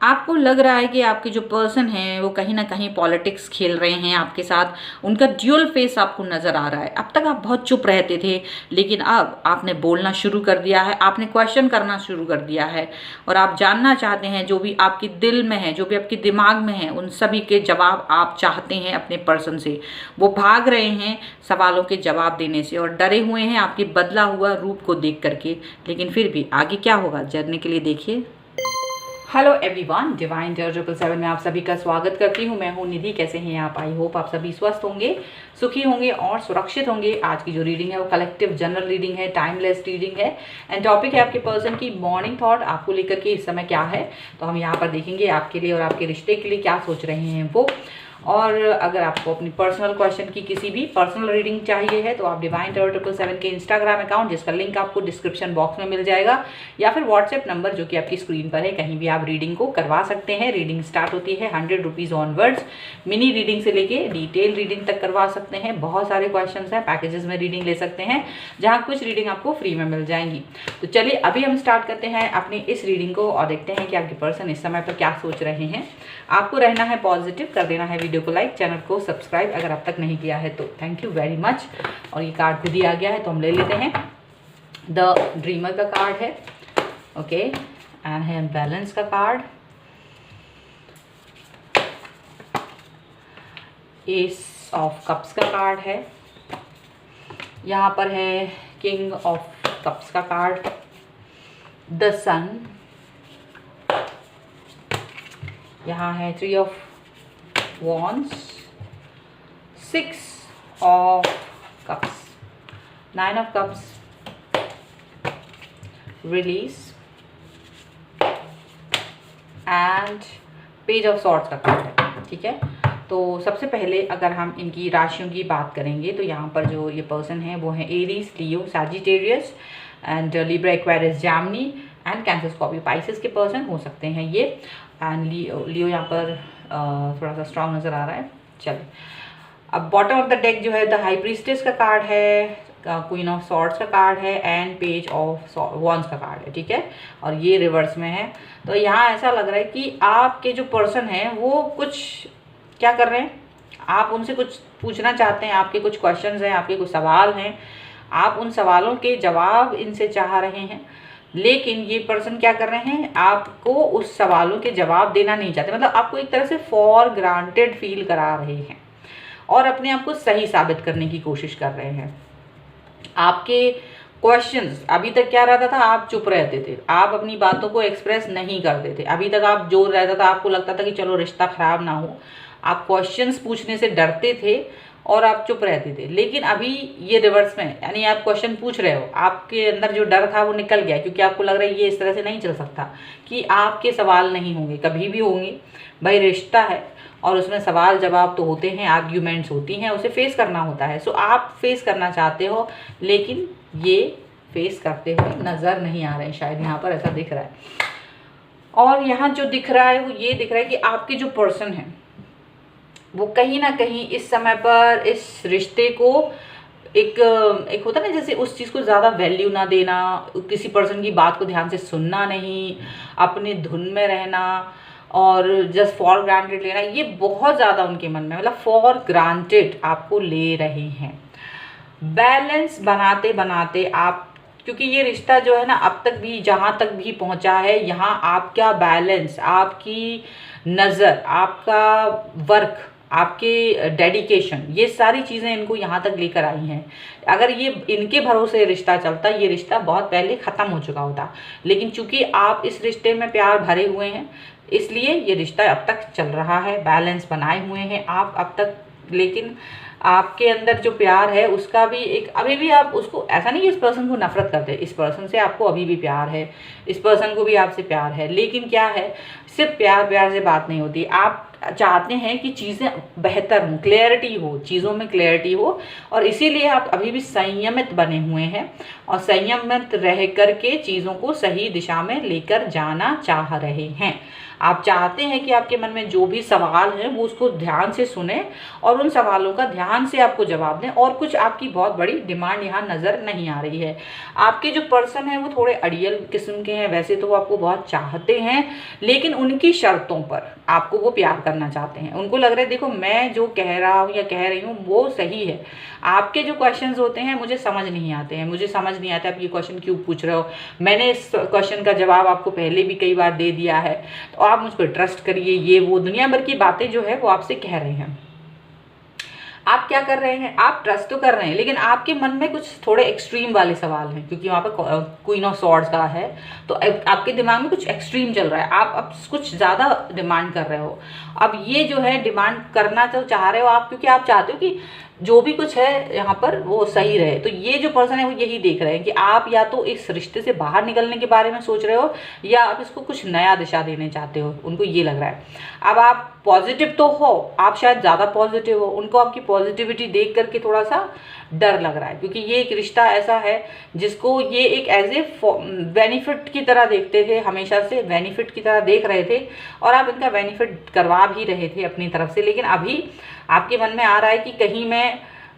आपको लग रहा है कि आपके जो पर्सन हैं वो कहीं ना कहीं पॉलिटिक्स खेल रहे हैं आपके साथ। उनका ड्यूअल फेस आपको नज़र आ रहा है। अब तक आप बहुत चुप रहते थे, लेकिन अब आपने बोलना शुरू कर दिया है, आपने क्वेश्चन करना शुरू कर दिया है और आप जानना चाहते हैं जो भी आपके दिल में है, जो भी आपके दिमाग में है, उन सभी के जवाब आप चाहते हैं अपने पर्सन से। वो भाग रहे हैं सवालों के जवाब देने से और डरे हुए हैं आपके बदला हुआ रूप को देख करके। लेकिन फिर भी आगे क्या होगा जानने के लिए देखिए। हेलो एवरीवन, डिवाइन 007 में आप सभी का स्वागत करती हूँ। मैं हूँ निधि। कैसे हैं आप? आई होप आप सभी स्वस्थ होंगे, सुखी होंगे और सुरक्षित होंगे। आज की जो रीडिंग है वो कलेक्टिव जनरल रीडिंग है, टाइमलेस रीडिंग है एंड टॉपिक है आपके पर्सन की मॉर्निंग थॉट। आपको लेकर के इस समय क्या है, तो हम यहाँ पर देखेंगे आपके लिए और आपके रिश्ते के लिए क्या सोच रहे हैं वो। और अगर आपको अपनी पर्सनल क्वेश्चन की किसी भी पर्सनल रीडिंग चाहिए है तो आप डिवाइन 007 के इंस्टाग्राम अकाउंट, जिसका लिंक आपको डिस्क्रिप्शन बॉक्स में मिल जाएगा, या फिर व्हाट्सएप नंबर जो कि आपकी स्क्रीन पर है, कहीं भी आप रीडिंग को करवा सकते हैं। रीडिंग स्टार्ट होती है 100 रुपीज़ ऑनवर्ड्स। मिनी रीडिंग से लेके डिटेल रीडिंग तक करवा सकते हैं। बहुत सारे क्वेश्चन हैं, पैकेजेस में रीडिंग ले सकते हैं जहाँ कुछ रीडिंग आपको फ्री में मिल जाएंगी। तो चलिए अभी हम स्टार्ट करते हैं अपनी इस रीडिंग को और देखते हैं कि आपके पर्सन इस समय पर क्या सोच रहे हैं। आपको रहना है पॉजिटिव, कर देना है वीडियो को लाइक, चैनल को सब्सक्राइब अगर अब तक नहीं किया है तो। Thank you very much. और ये कार्ड भी दिया गया है तो हम ले लेते हैं। द ड्रीमर का कार्ड है, ओके, एंड है बैलेंस का कार्ड, एस ऑफ कप्स का कार्ड है, यहाँ पर है किंग ऑफ कप्स का कार्ड, द सन, यहाँ है 3 of wands, 6 of cups, 9 of cups, release and page of swords का कार्ड है। ठीक है, तो सबसे पहले अगर हम इनकी राशियों की बात करेंगे तो यहाँ पर जो ये पर्सन है वो है Aries, Leo, Sagittarius and Libra, Aquarius, Jaimini and cancer, Scorpio, Pisces के पर्सन हो सकते हैं ये। एंड लियो यहाँ पर थोड़ा सा स्ट्रांग नज़र आ रहा है। चलिए, अब बॉटम ऑफ द डेक जो है द हाई प्रीस्टेस का कार्ड है, क्वीन ऑफ सॉर्ड्स का कार्ड है एंड पेज ऑफ वॉन्स का कार्ड है। ठीक है, और ये रिवर्स में है। तो यहाँ ऐसा लग रहा है कि आपके जो पर्सन है वो कुछ क्या कर रहे हैं, आप उनसे कुछ पूछना चाहते हैं, आपके कुछ क्वेश्चंस हैं, आपके कुछ सवाल हैं, आप उन सवालों के जवाब इनसे चाह रहे हैं। लेकिन ये पर्सन क्या कर रहे हैं, आपको उस सवालों के जवाब देना नहीं चाहते। मतलब आपको एक तरह से फॉर ग्रांटेड फील करा रहे हैं और अपने आप को सही साबित करने की कोशिश कर रहे हैं। आपके क्वेश्चंस, अभी तक क्या रहता था, आप चुप रहते थे, आप अपनी बातों को एक्सप्रेस नहीं करते थे। अभी तक आप जो रहता था, आपको लगता था कि चलो रिश्ता खराब ना हो, आप क्वेश्चंस पूछने से डरते थे और आप चुप रहते थे। लेकिन अभी ये रिवर्स में, यानी आप क्वेश्चन पूछ रहे हो, आपके अंदर जो डर था वो निकल गया, क्योंकि आपको लग रहा है ये इस तरह से नहीं चल सकता कि आपके सवाल नहीं होंगे, कभी भी होंगे। भाई रिश्ता है और उसमें सवाल जवाब तो होते हैं, आर्ग्यूमेंट्स होती हैं, उसे फेस करना होता है। सो आप फेस करना चाहते हो, लेकिन ये फेस करते हुए नज़र नहीं आ रहे हैं, शायद यहाँ पर ऐसा दिख रहा है। और यहाँ जो दिख रहा है वो ये दिख रहा है कि आपके जो पर्सन है वो कहीं ना कहीं इस समय पर इस रिश्ते को एक होता ना, जैसे उस चीज़ को ज़्यादा वैल्यू ना देना, किसी पर्सन की बात को ध्यान से सुनना नहीं, अपनी धुन में रहना और जस्ट फॉर ग्रांटेड लेना, ये बहुत ज़्यादा उनके मन में, मतलब फॉर ग्रांटेड आपको ले रहे हैं। बैलेंस बनाते बनाते आप, क्योंकि ये रिश्ता जो है ना अब तक भी जहाँ तक भी पहुँचा है, यहाँ आपका बैलेंस, आपकी नज़र, आपका वर्क, आपके डेडिकेशन, ये सारी चीज़ें इनको यहाँ तक लेकर आई हैं। अगर ये इनके भरोसे रिश्ता चलता, ये रिश्ता बहुत पहले ख़त्म हो चुका होता। लेकिन चूंकि आप इस रिश्ते में प्यार भरे हुए हैं, इसलिए ये रिश्ता अब तक चल रहा है, बैलेंस बनाए हुए हैं आप अब तक। लेकिन आपके अंदर जो प्यार है उसका भी एक, अभी भी आप उसको, ऐसा नहीं कि इस पर्सन को नफरत करते, इस पर्सन से आपको अभी भी प्यार है, इस पर्सन को भी आपसे प्यार है। लेकिन क्या है, सिर्फ प्यार प्यार से बात नहीं होती। आप चाहते हैं कि चीज़ें बेहतर हों, क्लैरिटी हो, चीज़ों में क्लैरिटी हो, और इसीलिए आप अभी भी संयमित बने हुए हैं और संयमित रह कर के चीज़ों को सही दिशा में लेकर जाना चाह रहे हैं। आप चाहते हैं कि आपके मन में जो भी सवाल हैं वो उसको ध्यान से सुने और उन सवालों का ध्यान से आपको जवाब दें, और कुछ आपकी बहुत बड़ी डिमांड यहाँ नज़र नहीं आ रही है। आपके जो पर्सन हैं वो थोड़े अड़ियल किस्म के हैं, वैसे तो वो आपको बहुत चाहते हैं, लेकिन उनकी शर्तों पर आपको वो प्यार करना चाहते हैं। उनको लग रहा है देखो मैं जो कह रहा हूँ या कह रही हूँ वो सही है, आपके जो क्वेश्चंस होते हैं मुझे समझ नहीं आते हैं, मुझे समझ नहीं आता आप ये क्वेश्चन क्यों पूछ रहे हो, मैंने इस क्वेश्चन का जवाब आपको पहले भी कई बार दे दिया है, तो आप मुझ पर ट्रस्ट करिए, ये वो दुनिया भर की बातें जो है वो आपसे कह रहे हैं। आप क्या कर रहे हैं, आप ट्रस्ट तो कर रहे हैं, लेकिन आपके मन में कुछ थोड़े एक्सट्रीम वाले सवाल हैं, क्योंकि वहाँ पर क्वीन ऑफ सॉर्ड्स का है, तो आपके दिमाग में कुछ एक्सट्रीम चल रहा है, आप अब कुछ ज़्यादा डिमांड कर रहे हो। अब ये जो है डिमांड करना तो चाह रहे हो आप, क्योंकि आप चाहते हो कि जो भी कुछ है यहाँ पर वो सही रहे। तो ये जो पर्सन है वो यही देख रहे हैं कि आप या तो इस रिश्ते से बाहर निकलने के बारे में सोच रहे हो या आप इसको कुछ नया दिशा देने चाहते हो, उनको ये लग रहा है। अब आप पॉजिटिव तो हो, आप शायद ज़्यादा पॉजिटिव हो, उनको आपकी पॉजिटिविटी देख करके थोड़ा सा डर लग रहा है, क्योंकि ये एक रिश्ता ऐसा है जिसको ये एक एज ए बेनिफिट की तरह देखते थे, हमेशा से बेनिफिट की तरह देख रहे थे, और आप इनका बेनिफिट करवा भी रहे थे अपनी तरफ से। लेकिन अभी आपके मन में आ रहा है कि कहीं मैं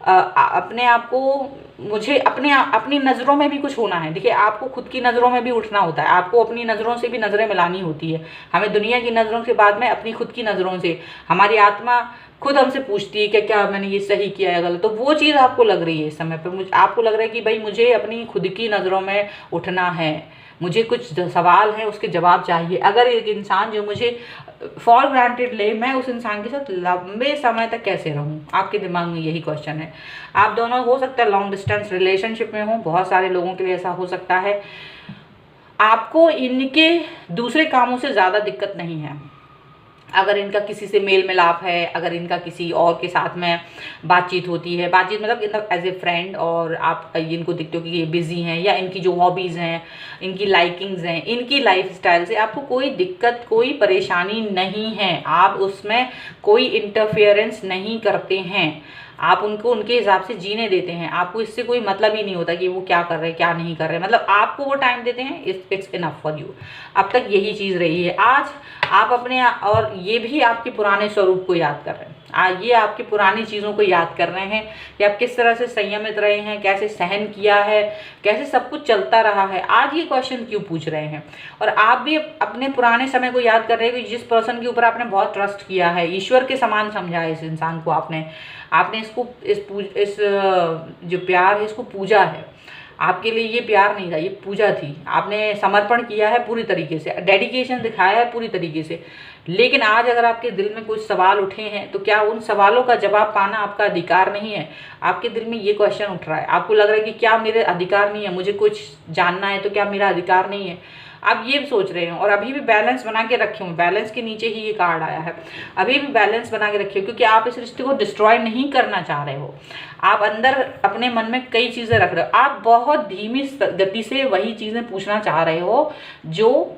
अपने आप को, मुझे अपनी नज़रों में भी कुछ होना है। देखिए आपको खुद की नज़रों में भी उठना होता है, आपको अपनी नज़रों से भी नज़रें मिलानी होती है। हमें दुनिया की नज़रों के बाद में अपनी खुद की नज़रों से हमारी आत्मा खुद हमसे पूछती है कि क्या मैंने ये सही किया है गलत, तो वो चीज़ आपको लग रही है इस समय पर। आपको लग रहा है कि भाई मुझे अपनी खुद की नज़रों में उठना है, मुझे कुछ सवाल हैं उसके जवाब चाहिए। अगर एक इंसान जो मुझे फॉर ग्रांटेड ले, मैं उस इंसान के साथ लंबे समय तक कैसे रहूं, आपके दिमाग में यही क्वेश्चन है। आप दोनों हो सकता है लॉन्ग डिस्टेंस रिलेशनशिप में हो, बहुत सारे लोगों के लिए ऐसा हो सकता है। आपको इनके दूसरे कामों से ज़्यादा दिक्कत नहीं है। अगर इनका किसी से मेल मिलाप है, अगर इनका किसी और के साथ में बातचीत होती है, बातचीत मतलब एज ए फ्रेंड, और आप इनको देखते हो कि ये बिजी हैं, या इनकी जो हॉबीज़ हैं, इनकी लाइकिंग्स हैं, इनकी लाइफस्टाइल से आपको कोई दिक्कत, कोई परेशानी नहीं है। आप उसमें कोई इंटरफेरेंस नहीं करते हैं, आप उनको उनके हिसाब से जीने देते हैं। आपको इससे कोई मतलब ही नहीं होता कि वो क्या कर रहे हैं क्या नहीं कर रहे हैं, मतलब आपको वो टाइम देते हैं, इट्स इनफ फॉर यू। अब तक यही चीज़ रही है। आज आप अपने, और ये भी आपके पुराने स्वरूप को याद कर रहे हैं, ये आपकी पुरानी चीज़ों को याद कर रहे हैं कि आप किस तरह से संयमित रहे हैं, कैसे सहन किया है, कैसे सब कुछ चलता रहा है। आज ये क्वेश्चन क्यों पूछ रहे हैं, और आप भी अपने पुराने समय को याद कर रहे हैं कि जिस पर्सन के ऊपर आपने बहुत ट्रस्ट किया है, ईश्वर के समान समझा है इस इंसान को, आपने इसको इस जो प्यार है इसको पूजा है। आपके लिए ये प्यार नहीं था, ये पूजा थी। आपने समर्पण किया है पूरी तरीके से, डेडिकेशन दिखाया है पूरी तरीके से। लेकिन आज अगर आपके दिल में कुछ सवाल उठे हैं, तो क्या उन सवालों का जवाब पाना आपका अधिकार नहीं है? आपके दिल में ये क्वेश्चन उठ रहा है, आपको लग रहा है कि क्या मेरे अधिकार नहीं है, मुझे कुछ जानना है तो क्या मेरा अधिकार नहीं है? आप ये भी सोच रहे हो, और अभी भी बैलेंस बना के रखे हो। बैलेंस के नीचे ही ये कार्ड आया है, अभी भी बैलेंस बना के रखिए, क्योंकि आप इस रिश्ते को डिस्ट्रॉय नहीं करना चाह रहे हो। आप अंदर अपने मन में कई चीज़ें रख रहे हो, आप बहुत धीमी गति से वही चीज़ें पूछना चाह रहे हो जो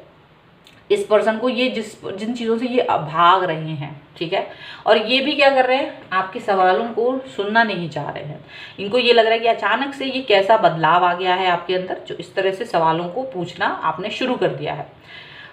इस पर्सन को, ये जिन चीज़ों से ये भाग रहे हैं, ठीक है। और ये भी क्या कर रहे हैं, आपके सवालों को सुनना नहीं चाह रहे हैं। इनको ये लग रहा है कि अचानक से ये कैसा बदलाव आ गया है आपके अंदर, जो इस तरह से सवालों को पूछना आपने शुरू कर दिया है।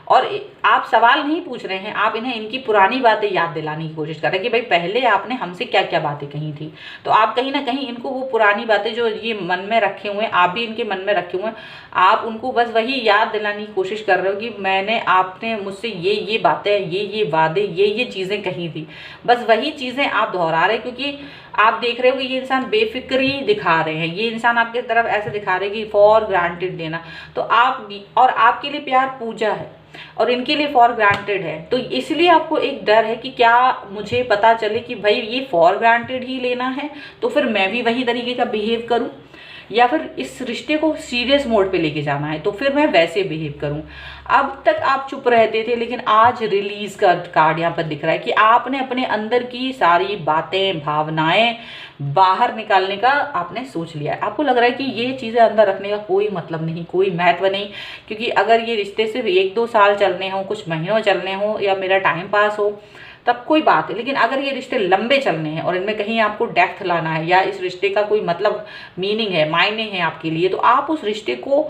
और आप सवाल नहीं पूछ रहे हैं, आप इन्हें इनकी पुरानी बातें याद दिलाने की कोशिश कर रहे हैं कि भाई पहले आपने हमसे क्या क्या बातें कही थी। तो आप कहीं ना कहीं इनको वो पुरानी बातें जो ये मन में रखे हुए हैं, आप भी इनके मन में रखे हुए हैं, आप उनको बस वही याद दिलाने की कोशिश कर रहे हो कि आपने मुझसे ये बातें, ये वादे, ये चीज़ें कही थी। बस वही चीज़ें आप दोहरा रहे हैं, क्योंकि आप देख रहे हो कि ये इंसान बेफिक्री दिखा रहे हैं, ये इंसान आपकी तरफ ऐसे दिखा रहे हैं कि फॉर ग्रांटेड देना। तो और आपके लिए प्यार पूजा है और इनके लिए फॉर ग्रांटेड है। तो इसलिए आपको एक डर है कि क्या मुझे पता चले कि भाई ये फॉर ग्रांटेड ही लेना है, तो फिर मैं भी वही तरीके का बिहेव करूं, या फिर इस रिश्ते को सीरियस मोड पे लेके जाना है तो फिर मैं वैसे बिहेव करूं। अब तक आप चुप रहते थे, लेकिन आज रिलीज का कार्ड यहाँ पर दिख रहा है कि आपने अपने अंदर की सारी बातें, भावनाएं बाहर निकालने का आपने सोच लिया है। आपको लग रहा है कि ये चीज़ें अंदर रखने का कोई मतलब नहीं, कोई महत्व नहीं, क्योंकि अगर ये रिश्ते सिर्फ 1-2 साल चलने हों, कुछ महीनों चलने हों, या मेरा टाइम पास हो, तब कोई बात है। लेकिन अगर ये रिश्ते लंबे चलने हैं और इनमें कहीं आपको डेप्थ लाना है, या इस रिश्ते का कोई मतलब, मीनिंग है, मायने हैं आपके लिए, तो आप उस रिश्ते को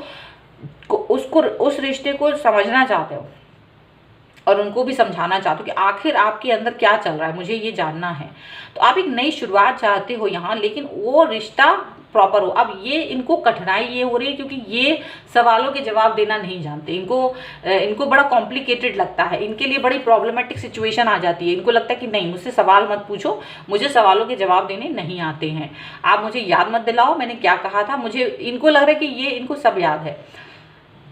उस रिश्ते को समझना चाहते हो और उनको भी समझाना चाहते हो कि आखिर आपके अंदर क्या चल रहा है, मुझे ये जानना है। तो आप एक नई शुरुआत चाहते हो यहाँ, लेकिन वो रिश्ता प्रॉपर हो। अब ये इनको कठिनाई ये हो रही है क्योंकि ये सवालों के जवाब देना नहीं जानते, इनको बड़ा कॉम्प्लिकेटेड लगता है, इनके लिए बड़ी प्रॉब्लमेटिक सिचुएशन आ जाती है। इनको लगता है कि नहीं, मुझसे सवाल मत पूछो, मुझे सवालों के जवाब देने नहीं आते हैं, आप मुझे याद मत दिलाओ मैंने क्या कहा था। मुझे इनको लग रहा है कि ये इनको सब याद है,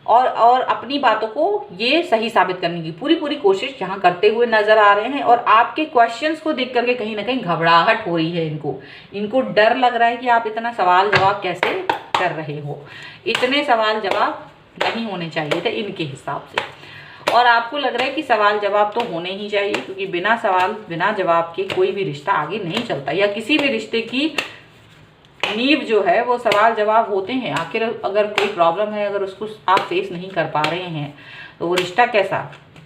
और अपनी बातों को ये सही साबित करने की पूरी कोशिश यहाँ करते हुए नजर आ रहे हैं। और आपके क्वेश्चंस को देख करके कहीं ना कहीं घबराहट हो रही है इनको डर लग रहा है कि आप इतना सवाल जवाब कैसे कर रहे हो। इतने सवाल जवाब नहीं होने चाहिए थे इनके हिसाब से, और आपको लग रहा है कि सवाल जवाब तो होने ही चाहिए, क्योंकि बिना सवाल बिना जवाब के कोई भी रिश्ता आगे नहीं चलता, या किसी भी रिश्ते की नींव जो है वो सवाल जवाब होते हैं। आखिर अगर कोई प्रॉब्लम है, अगर उसको आप फेस नहीं कर पा रहे हैं तो वो रिश्ता कैसा।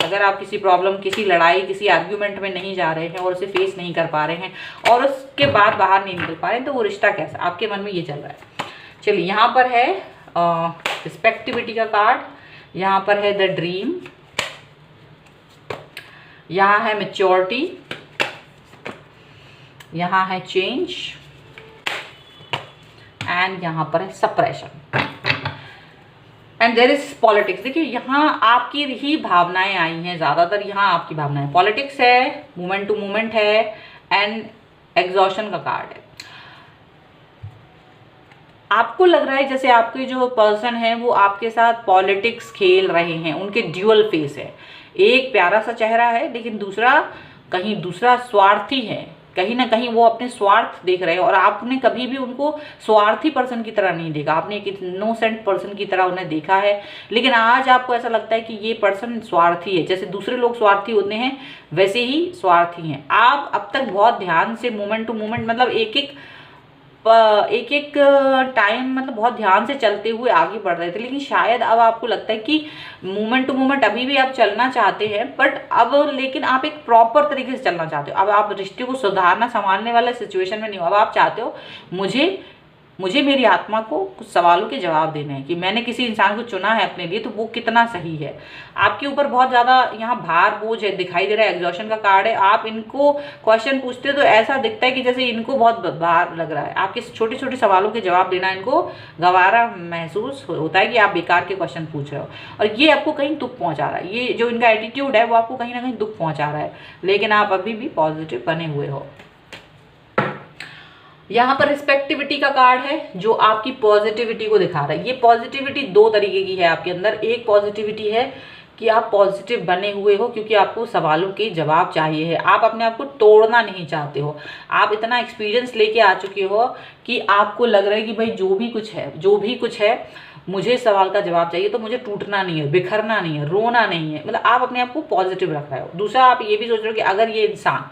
अगर आप किसी प्रॉब्लम, किसी लड़ाई, किसी आर्ग्यूमेंट में नहीं जा रहे हैं और उसे फेस नहीं कर पा रहे हैं और उसके बाद बाहर नहीं निकल पा रहे हैं, तो वो रिश्ता कैसा, आपके मन में ये चल रहा है। चलिए, यहाँ पर है रिस्पेक्टिविटी का कार्ड, यहाँ पर है द ड्रीम, यहाँ है मैच्योरिटी, यहाँ है चेंज, एंड यहाँ पर है suppression, and there is politics. देखिए, यहाँ आपकी ही भावनाएं आई हैं ज़्यादातर, यहाँ आपकी भावनाएं, पॉलिटिक्स है, मोमेंट टू मोमेंट है, एंड एग्जॉशन का कार्ड है। आपको लग रहा है जैसे आपके जो पर्सन है वो आपके साथ पॉलिटिक्स खेल रहे हैं, उनके ड्यूअल फेस है, एक प्यारा सा चेहरा है लेकिन कहीं दूसरा स्वार्थी है, कहीं ना कहीं वो अपने स्वार्थ देख रहे हैं, और आपने कभी भी उनको स्वार्थी पर्सन की तरह नहीं देखा, आपने एक इनोसेंट पर्सन की तरह उन्हें देखा है। लेकिन आज आपको ऐसा लगता है कि ये पर्सन स्वार्थी है, जैसे दूसरे लोग स्वार्थी होते हैं वैसे ही स्वार्थी हैं। आप अब तक बहुत ध्यान से मोमेंट टू मोमेंट, मतलब एक एक टाइम, मतलब बहुत ध्यान से चलते हुए आगे बढ़ रहे थे, लेकिन शायद अब आपको लगता है कि मोमेंट टू मोमेंट अभी भी आप चलना चाहते हैं, बट अब लेकिन आप एक प्रॉपर तरीके से चलना चाहते हो। अब आप रिश्ते को सुधारना, संभालने वाले सिचुएशन में नहीं हो। अब आप चाहते हो मुझे मेरी आत्मा को कुछ सवालों के जवाब देने हैं कि मैंने किसी इंसान को चुना है अपने लिए, तो वो कितना सही है। आपके ऊपर बहुत ज़्यादा यहाँ भार बोझ है, दिखाई दे रहा है, एग्जॉशन का कार्ड है। आप इनको क्वेश्चन पूछते हो तो ऐसा दिखता है कि जैसे इनको बहुत भार लग रहा है, आपके छोटे छोटे सवालों के जवाब देना इनको गवारा महसूस होता है कि आप बेकार के क्वेश्चन पूछ रहे हो, और ये आपको कहीं दुख पहुँचा रहा है। ये जो इनका एटीट्यूड है वो आपको कहीं ना कहीं दुख पहुँचा रहा है, लेकिन आप अभी भी पॉजिटिव बने हुए हो। यहाँ पर रिस्पेक्टिविटी का कार्ड है जो आपकी पॉजिटिविटी को दिखा रहा है। ये पॉजिटिविटी दो तरीके की है आपके अंदर। एक पॉजिटिविटी है कि आप पॉजिटिव बने हुए हो क्योंकि आपको सवालों के जवाब चाहिए है, आप अपने आप को तोड़ना नहीं चाहते हो। आप इतना एक्सपीरियंस लेके आ चुके हो कि आपको लग रहा है कि भाई जो भी कुछ है मुझे सवाल का जवाब चाहिए, तो मुझे टूटना नहीं है, बिखरना नहीं है, रोना नहीं है। मतलब आप अपने आप को पॉजिटिव रख रहे हो। दूसरा, आप ये भी सोच रहे हो कि अगर ये इंसान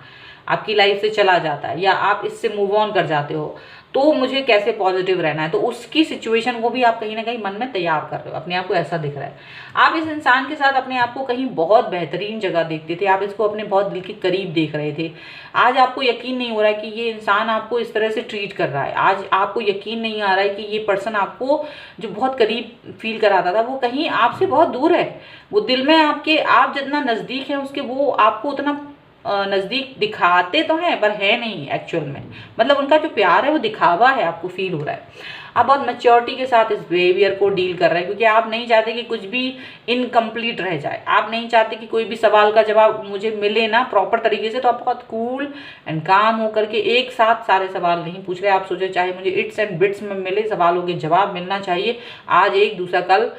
आपकी लाइफ से चला जाता है या आप इससे मूव ऑन कर जाते हो तो मुझे कैसे पॉजिटिव रहना है, तो उसकी सिचुएशन को भी आप कहीं ना कहीं मन में तैयार कर रहे हो। अपने आप को ऐसा दिख रहा है, आप इस इंसान के साथ अपने आप को कहीं बहुत बेहतरीन जगह देखते थे, आप इसको अपने बहुत दिल के करीब देख रहे थे। आज आपको यकीन नहीं हो रहा है कि ये इंसान आपको इस तरह से ट्रीट कर रहा है। आज आपको यकीन नहीं आ रहा है कि ये पर्सन आपको जो बहुत करीब फील कराता था वो कहीं आपसे बहुत दूर है। वो दिल में आपके, आप जितना नज़दीक है उसके, वो आपको उतना नज़दीक दिखाते तो हैं पर है नहीं एक्चुअल में। मतलब उनका जो प्यार है वो दिखावा है, आपको फील हो रहा है। आप बहुत मैच्योरिटी के साथ इस बिहेवियर को डील कर रहे हैं क्योंकि आप नहीं चाहते कि कुछ भी इनकम्प्लीट रह जाए, आप नहीं चाहते कि कोई भी सवाल का जवाब मुझे मिले ना प्रॉपर तरीके से। तो आप बहुत कूल एंड काम होकर के एक साथ सारे सवाल नहीं पूछ रहे। आप सोचे चाहे मुझे इट्स एंड बिट्स में मिले, सवालों के जवाब मिलना चाहिए आज एक दूसरा, कल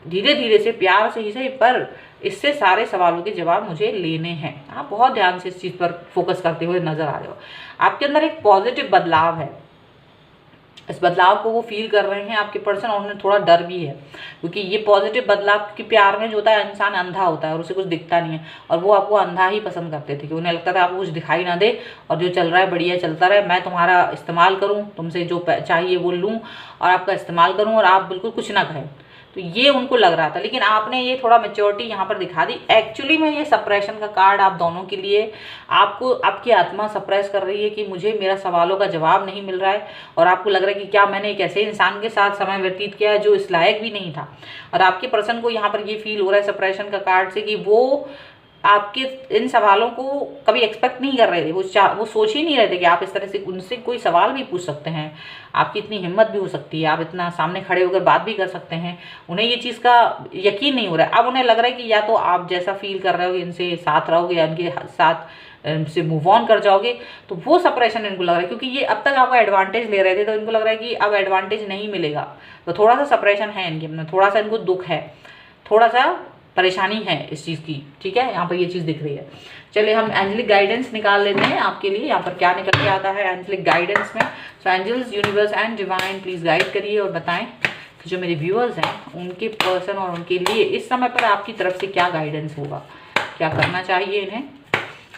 धीरे धीरे से, प्यार से ही सही, पर इससे सारे सवालों के जवाब मुझे लेने हैं। आप बहुत ध्यान से इस चीज़ पर फोकस करते हुए नजर आ रहे हो। आपके अंदर एक पॉजिटिव बदलाव है, इस बदलाव को वो फील कर रहे हैं आपके पर्सन, और उन्हें थोड़ा डर भी है क्योंकि ये पॉजिटिव बदलाव के प्यार में जो होता है इंसान अंधा होता है और उसे कुछ दिखता नहीं है, और वो आपको अंधा ही पसंद करते थे कि उन्हें लगता था आपको कुछ दिखाई ना दे और जो चल रहा है बढ़िया चलता रहे, मैं तुम्हारा इस्तेमाल करूँ, तुमसे जो चाहिए वो लूँ और आपका इस्तेमाल करूँ और आप बिल्कुल कुछ ना कहें। तो ये उनको लग रहा था, लेकिन आपने ये थोड़ा मैच्योरिटी यहाँ पर दिखा दी। एक्चुअली में ये सप्रेशन का कार्ड आप दोनों के लिए, आपको आपकी आत्मा सप्रेस कर रही है कि मुझे मेरा सवालों का जवाब नहीं मिल रहा है, और आपको लग रहा है कि क्या मैंने एक ऐसे इंसान के साथ समय व्यतीत किया जो इस लायक भी नहीं था। और आपके पर्सन को यहाँ पर ये फील हो रहा है सप्रेशन का कार्ड से कि वो आपके इन सवालों को कभी एक्सपेक्ट नहीं कर रहे थे, वो सोच ही नहीं रहे थे कि आप इस तरह से उनसे कोई सवाल भी पूछ सकते हैं, आपकी इतनी हिम्मत भी हो सकती है, आप इतना सामने खड़े होकर बात भी कर सकते हैं। उन्हें ये चीज़ का यकीन नहीं हो रहा है। अब उन्हें लग रहा है कि या तो आप जैसा फील कर रहे हो इनसे साथ रहोगे या इनके साथ से मूव ऑन कर जाओगे, तो वो सेपरेशन इनको लग रहा है, क्योंकि ये अब तक आपका एडवांटेज ले रहे थे, तो इनको लग रहा है कि अब एडवांटेज नहीं मिलेगा। तो थोड़ा सा सेपरेशन है इनके में, थोड़ा सा इनको दुख है, थोड़ा सा परेशानी है इस चीज़ की, ठीक है। यहाँ पर ये चीज़ दिख रही है। चलिए हम एंजेलिक गाइडेंस निकाल लेते हैं आपके लिए। यहाँ पर क्या निकल के आता है एंजेलिक गाइडेंस में। So angels, universe and divine please guide करिए और बताएं कि जो मेरे व्यूअर्स हैं उनके पर्सन और उनके लिए इस समय पर आपकी तरफ से क्या गाइडेंस होगा, क्या करना चाहिए इन्हें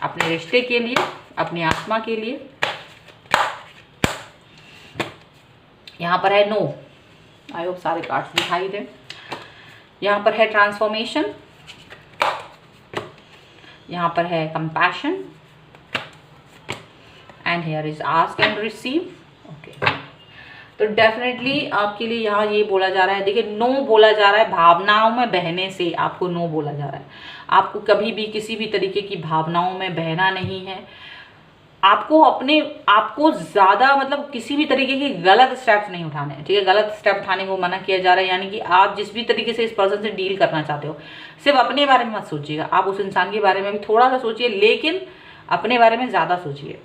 अपने रिश्ते के लिए, अपनी आत्मा के लिए। यहाँ पर है नो, आई होप सारे कार्ड्स दिखाई दें। यहाँ पर है ट्रांसफॉर्मेशन, यहाँ पर है compassion and here is ask and receive. Okay, तो डेफिनेटली आपके लिए यहाँ ये बोला जा रहा है, देखिए नो बोला जा रहा है, भावनाओं में बहने से आपको नो बोला जा रहा है। आपको कभी भी किसी भी तरीके की भावनाओं में बहना नहीं है। आपको ज़्यादा मतलब किसी भी तरीके के गलत स्टेप्स नहीं उठाने हैं, ठीक है। गलत स्टेप उठाने को मना किया जा रहा है, यानी कि आप जिस भी तरीके से इस पर्सन से डील करना चाहते हो, सिर्फ अपने बारे में मत सोचिएगा, आप उस इंसान के बारे में भी थोड़ा सा सोचिए, लेकिन अपने बारे में ज़्यादा सोचिए।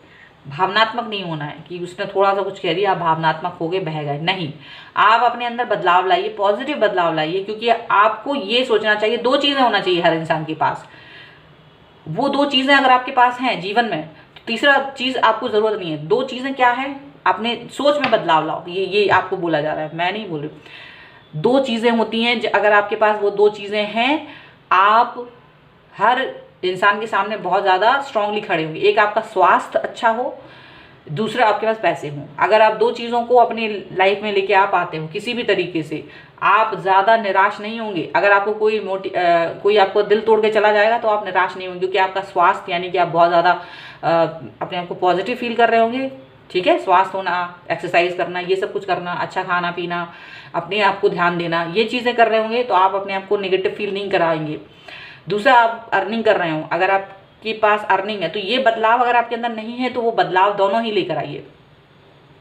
भावनात्मक नहीं होना है कि उसने थोड़ा सा कुछ कह दिया आप भावनात्मक हो गए, बह गए, नहीं। आप अपने अंदर बदलाव लाइए, पॉजिटिव बदलाव लाइए, क्योंकि आपको ये सोचना चाहिए, दो चीज़ें होना चाहिए हर इंसान के पास। वो दो चीज़ें अगर आपके पास हैं जीवन में, तो तीसरा चीज़ आपको ज़रूरत नहीं है। दो चीज़ें क्या है, अपने सोच में बदलाव लाओ, ये आपको बोला जा रहा है, मैं नहीं बोल रही। दो चीज़ें होती हैं, अगर आपके पास वो दो चीज़ें हैं, आप हर इंसान के सामने बहुत ज़्यादा स्ट्रांगली खड़े होंगे। एक आपका स्वास्थ्य अच्छा हो, दूसरा आपके पास पैसे हों। अगर आप दो चीज़ों को अपनी लाइफ में लेके आप आते हो किसी भी तरीके से, आप ज़्यादा निराश नहीं होंगे। अगर आपको कोई आपको दिल तोड़ के चला जाएगा तो आप निराश नहीं होंगे, क्योंकि आपका स्वास्थ्य, यानी कि आप बहुत ज़्यादा अपने आप को पॉजिटिव फील कर रहे होंगे, ठीक है। स्वास्थ्य होना, एक्सरसाइज करना, ये सब कुछ करना, अच्छा खाना पीना, अपने आप को ध्यान देना, ये चीज़ें कर रहे होंगे, तो आप अपने आप को नेगेटिव फील नहीं कराएंगे। दूसरा, आप अर्निंग कर रहे हो, अगर आपके पास अर्निंग है, तो ये बदलाव अगर आपके अंदर नहीं है, तो वो बदलाव दोनों ही लेकर आइए,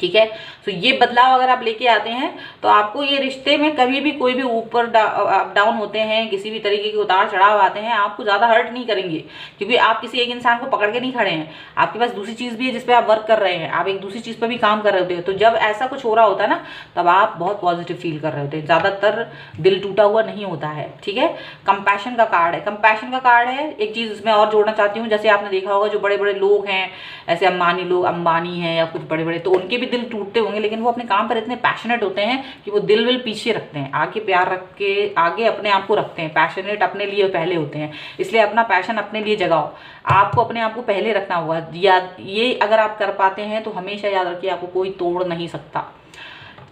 ठीक है। तो ये बदलाव अगर आप लेके आते हैं, तो आपको ये रिश्ते में कभी भी कोई भी ऊपर अप डाउन होते हैं, किसी भी तरीके के उतार चढ़ाव आते हैं, आपको ज़्यादा हर्ट नहीं करेंगे, क्योंकि आप किसी एक इंसान को पकड़ के नहीं खड़े हैं। आपके पास दूसरी चीज़ भी है जिस पे आप वर्क कर रहे हैं, आप एक दूसरी चीज़ पर भी काम कर रहे होते हैं। तो जब ऐसा कुछ हो रहा होता है ना, तब आप बहुत पॉजिटिव फील कर रहे होते हैं, ज़्यादातर दिल टूटा हुआ नहीं होता है, ठीक है। कंपैशन का कार्ड है, कंपैशन का कार्ड है। एक चीज़ इसमें और जोड़ना चाहती हूँ, जैसे आपने देखा होगा जो बड़े बड़े लोग हैं, ऐसे अंबानी हैं या कुछ बड़े बड़े, तो उनके भी दिल टूटते होंगे, लेकिन वो अपने काम पर इतने पैशनेट होते हैं कि वो दिल पीछे रखते हैं, आगे प्यार रख के आगे अपने आप को रखते हैं। पैशनेट अपने लिए पहले होते हैं, इसलिए अपना पैशन अपने लिए जगाओ। आपको अपने आप को पहले रखना होगा, ये अगर आप कर पाते हैं तो हमेशा याद रखिए, आपको कोई तोड़ नहीं सकता।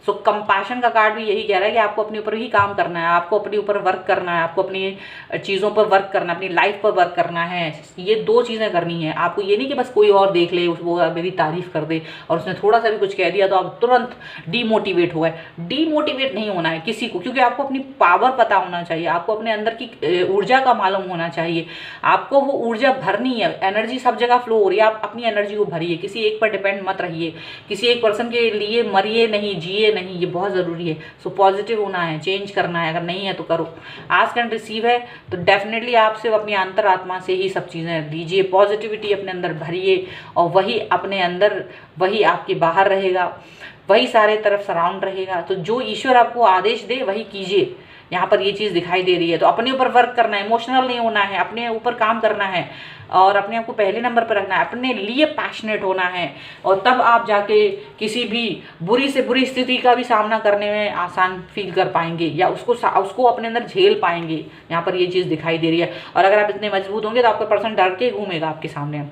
सो कंपैशन का कार्ड भी यही कह रहा है कि आपको अपने ऊपर ही काम करना है, आपको अपने ऊपर वर्क करना है, आपको अपनी चीज़ों पर वर्क करना है, अपनी लाइफ पर वर्क करना है। ये दो चीज़ें करनी है आपको। ये नहीं कि बस कोई और देख ले, वो मेरी तारीफ कर दे और उसने थोड़ा सा भी कुछ कह दिया तो आप तुरंत डीमोटिवेट हो गए। डीमोटिवेट नहीं होना है किसी को, क्योंकि आपको अपनी पावर पता होना चाहिए, आपको अपने अंदर की ऊर्जा का मालूम होना चाहिए। आपको वो ऊर्जा भरनी है, एनर्जी सब जगह फ्लो हो रही है, आप अपनी एनर्जी को भरिए। किसी एक पर डिपेंड मत रहिए, किसी एक पर्सन के लिए मरिए नहीं, जिए नहीं, ये बहुत ज़रूरी है। सो पॉजिटिव होना है, चेंज करना है, अगर नहीं है तो करो। आस्क एंड रिसीव है, तो डेफिनेटली आप सिर्फ अपनी अंतरात्मा से ही सब चीज़ें दीजिए, पॉजिटिविटी अपने अंदर भरिए, और वही अपने अंदर, वही आपके बाहर रहेगा, वही सारे तरफ सराउंड रहेगा। तो जो ईश्वर आपको आदेश दे वही कीजिए। यहाँ पर ये चीज़ दिखाई दे रही है, तो अपने ऊपर वर्क करना है, इमोशनल नहीं होना है, अपने ऊपर काम करना है और अपने आप को पहले नंबर पर रखना है, अपने लिए पैशनेट होना है, और तब आप जाके किसी भी बुरी से बुरी स्थिति का भी सामना करने में आसान फील कर पाएंगे, या उसको अपने अंदर झेल पाएंगे। यहाँ पर ये चीज़ दिखाई दे रही है। और अगर आप इतने मजबूत होंगे तो आपका पर्सन डर के घूमेगा आपके सामने।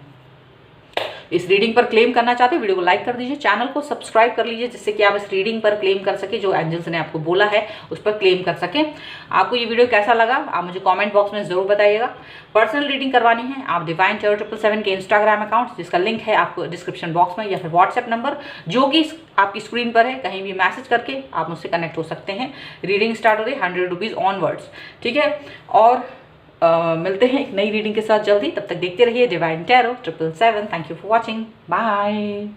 इस रीडिंग पर क्लेम करना चाहते हैं, वीडियो को लाइक कर दीजिए, चैनल को सब्सक्राइब कर लीजिए, जिससे कि आप इस रीडिंग पर क्लेम कर सके, जो एंजल्स ने आपको बोला है उस पर क्लेम कर सकें। आपको ये वीडियो कैसा लगा आप मुझे कमेंट बॉक्स में ज़रूर बताइएगा। पर्सनल रीडिंग करवानी है आप डिवाइन टेरर 777 के इंस्टाग्राम अकाउंट, जिसका लिंक है आपको डिस्क्रिप्शन बॉक्स में, या फिर व्हाट्सएप नंबर जो कि आपकी स्क्रीन पर है, कहीं भी मैसेज करके आप मुझसे कनेक्ट हो सकते हैं। रीडिंग स्टार्ट हो रही है 100 रुपीज़ ऑनवर्ड्स, ठीक है। और मिलते हैं एक नई रीडिंग के साथ जल्दी, तब तक देखते रहिए divine tarot 777। Thank you for watching, bye.